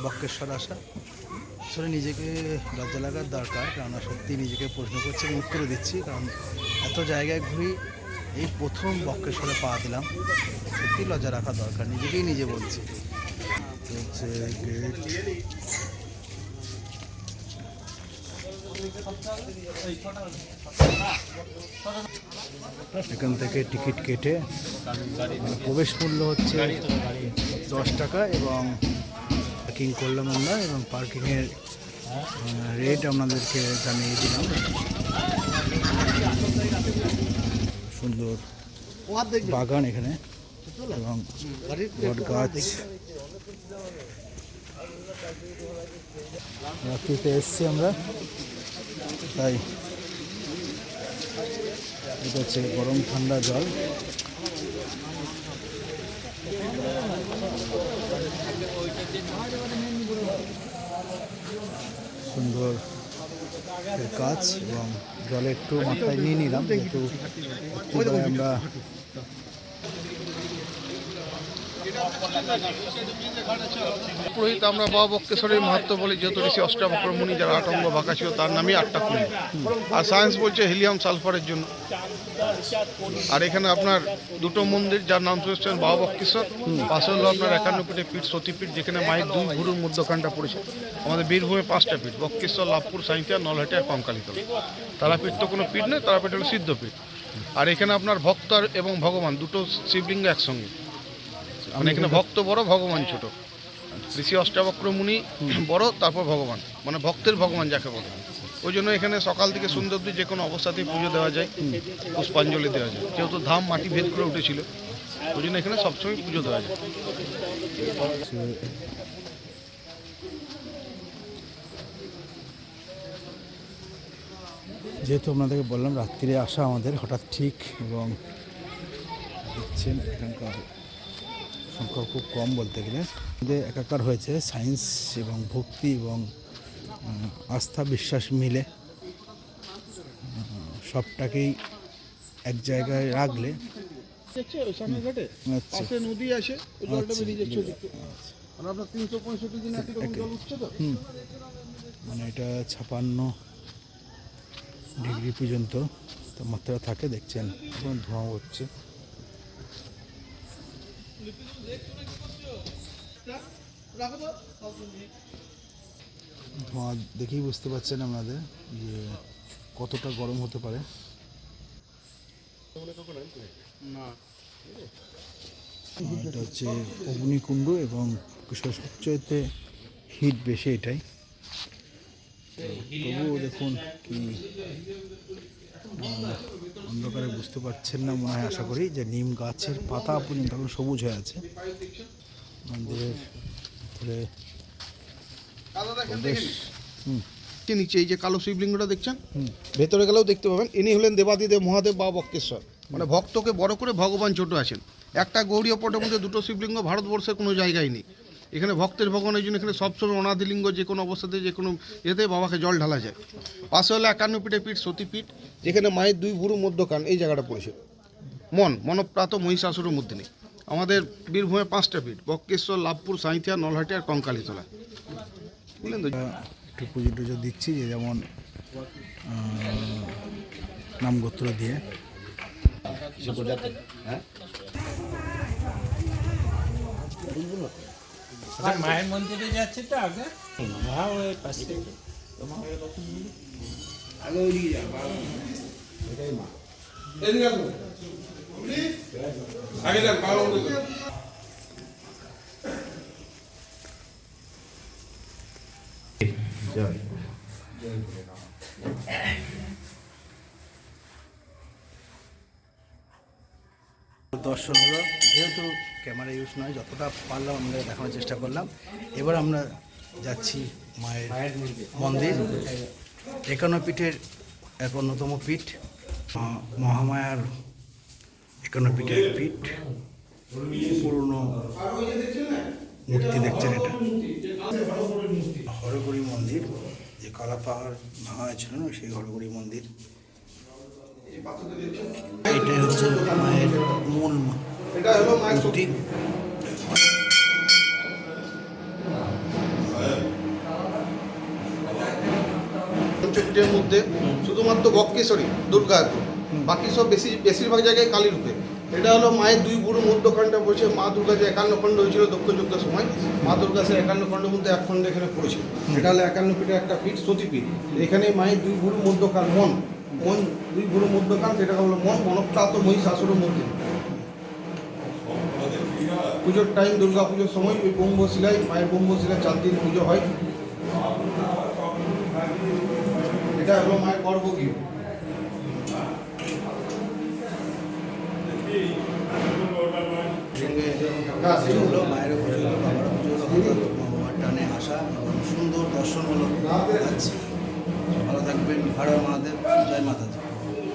বক্রেশ্বর আসা। আসলে নিজেকে লজ্জা লাগার দরকার, কারণ সত্যি নিজেকে প্রশ্ন করছি এবং উত্তর দিচ্ছি, কারণ এত জায়গায় ঘুরি, এই প্রথম বক্রেশ্বরে পা দিলাম। সত্যি লজ্জা রাখা দরকার, নিজেকেই নিজে বলছি। হচ্ছে গেট, এখান থেকে টিকিট কেটে প্রবেশ মূল্য হচ্ছে 10 টাকা এবং পার্কিং করলাম আমরা, এবং পার্কিংয়ের রেট আপনাদেরকে জানিয়ে দিলাম। সুন্দর বাগান এখানে এবং বট গাছ। রাত্রিতে এসছি আমরা, তাই এটা হচ্ছে গরম ঠান্ডা জল। সুন্দর গাছ এবং জলে একটু মাথায় নিয়ে নিলাম, একটু আমরা পুরোহিত আমরা বাবা বক্রেশ্বরের মাহাত্ম্য বলি, যেহেতু ঋষি অষ্টাবক্র মুনি যার 8 অঙ্গ বাঁকা ছিল তার নামই 8টা কুণ্ড। আর সায়েন্স বলছে হিলিয়াম সালফারের জন্য। আর এখানে আপনার দুটো মন্দির, যার নাম শুনেছেন বাবা বক্রেশ্বর, পাশে হলো আপনার 51 পিঠে পীঠ, সতীপীঠ, যেখানে মায়ের 2 গুরুর মধ্যখানটা পড়েছে। আমাদের বীরভূমে 5টা পীঠ: বক্রেশ্বর, লাভপুর, সাঁইথিয়া, নলহাটি আর কঙ্কালীতলা। তারাপীঠ তো কোনো পীঠ নেই, তারাপীঠ হলো সিদ্ধপীঠ। আর এখানে আপনার ভক্ত এবং ভগবান দুটো শিবলিঙ্গ একসঙ্গে, মানে এখানে ভক্ত বড়, ভগবান ছোট। ঋষি অষ্টাবক্র মুনি বড়, তারপর ভগবান, মানে ভক্তের ভগবান যাকে বলে। ওই জন্য এখানে সকাল থেকে সন্ধ্যা অবধি যে কোনো অবস্থাতেই পুজো দেওয়া যায়, পুষ্পাঞ্জলি দেওয়া যায়। যেহেতু ধাম মাটি ভেদ করে উঠেছিল, ওই জন্য এখানে সবসময় পুজো দেওয়া যায়। যেহেতু আপনাদেরকে বললাম রাত্রিরে আসা আমাদের হঠাৎ ঠিক, এবং দেখছেন এখানকার সংখ্যা খুব কম বলতে গেলে। একাকার হয়েছে সায়েন্স এবং ভক্তি এবং আস্থা বিশ্বাস মিলে, সবটাকেই এক জায়গায় রাখলে। নদী আসে, মানে এটা 56 ডিগ্রি পর্যন্ত তাপমাত্রা থাকে, দেখছেন এখন ধোঁয়া হচ্ছে। ধোঁয়া দেখেই বুঝতে পারছেন আপনাদের যে কতটা গরম হতে পারে। এটা হচ্ছে অগ্নিকুণ্ড এবং সবচেয়ে হিট বেশি এটাই। তবুও দেখুন কি অন্ধকারে বুঝতে পারছেন না মনে হয়, আশা করি, যে নিম গাছের পাতা পর্যন্ত এখন সবুজ হয়ে আছে। মন্দিরের নিচে এই যে কালো শিবলিঙ্গটা দেখছেন, ভেতরে গেলেও দেখতে পাবেন, ইনি হলেন দেবাদিদেব মহাদেব বাবা বক্রেশ্বর। মানে ভক্তকে বড় করে ভগবান ছোট আছেন। একটা গৌড়ীয় পটের মধ্যে দুটো শিবলিঙ্গ ভারতবর্ষের কোনো জায়গায় নেই। এখানে ভক্তের ভগবানের জন্য এখানে সবসময় অনাদিলিঙ্গ, যে কোনো অবস্থাতে যে কোনো এতে বাবাকে জল ঢালা যায়। পাশে হলো 51 পিঠে পীঠ, সতীপীঠ, যেখানে মায়ের 2 ভুরু মধ্যখান এই জায়গাটা পড়েছে। মনপ্রাত মহিষাসুরের মধ্যে নেই। আমাদের বীরভূমে 5টা পীঠ: বক্রেশ্বর, লাভপুর, সাঁইথিয়া, নলহাটি আর কঙ্কালীতলা। বুঝলেন তো? একটু পুজো টুজো দিচ্ছি, যে যেমন নামগোত্র দিয়ে। মায়ের মন্দিরে যাচ্ছে তো আগে, মা ওই পাশে আগে ওইদিকে যা, এটাই মা। আগে যান, দর্শন হলো, যেহেতু ক্যামেরা ইউজ নয়, যতটা পারলাম আমরা দেখানোর চেষ্টা করলাম। এবার আমরা যাচ্ছি মায়ের মন্দির, 51 পীঠের এক অন্যতম পীঠ, মহামায়ার 51 পীঠের এক পীঠ। পুরনো মূর্তি দেখছেন, এটা হরগৌরী মন্দির, যে কালা পাহাড় ভাঙা ছিল না, সেই হরগৌরী মন্দির। এটাই হচ্ছে মায়ের মূল মূর্তি। পীঠের মধ্যে শুধুমাত্র বক্রেশ্বরী দুর্গা আছে, বাকি সব বেশিরভাগ জায়গায় কালী রূপে। এটা হলো মায়ের দুই গুরু মধ্যখণ্ডে পড়েছে। মা দুর্গা যে 51 খণ্ড হয়েছিল দক্ষ যুদ্ধের সময়, মা দুর্গা সে 51 খণ্ডের মধ্যে এক খণ্ড এখানে পড়েছে। এটা হলো 51 পীঠের একটা পীঠ, সতীপীঠ। এখানে মায়ের দুই গুরু মধ্যকাল মন দুই গুরু মধ্যকাল, সেটা হলো মনপ্রাত মহিষাসুর মন্দির। পুজোর টাইম দুর্গা পুজোর সময় ওই ব্রহ্মশিলায় মায়ের ব্রহ্মশিলায় 4 দিন পুজো হয়। এটা হলো মায়ের গর্ভগৃহ। পুজো হলো, মায়েরও পুজো হলো, বাবারও পুজো হলো, হঠাৎ বাবার টানে আসা এবং সুন্দর দর্শন হলো। যাচ্ছি, ভালো থাকবেন। হর হর মহাদেব, জয় মাতাজি।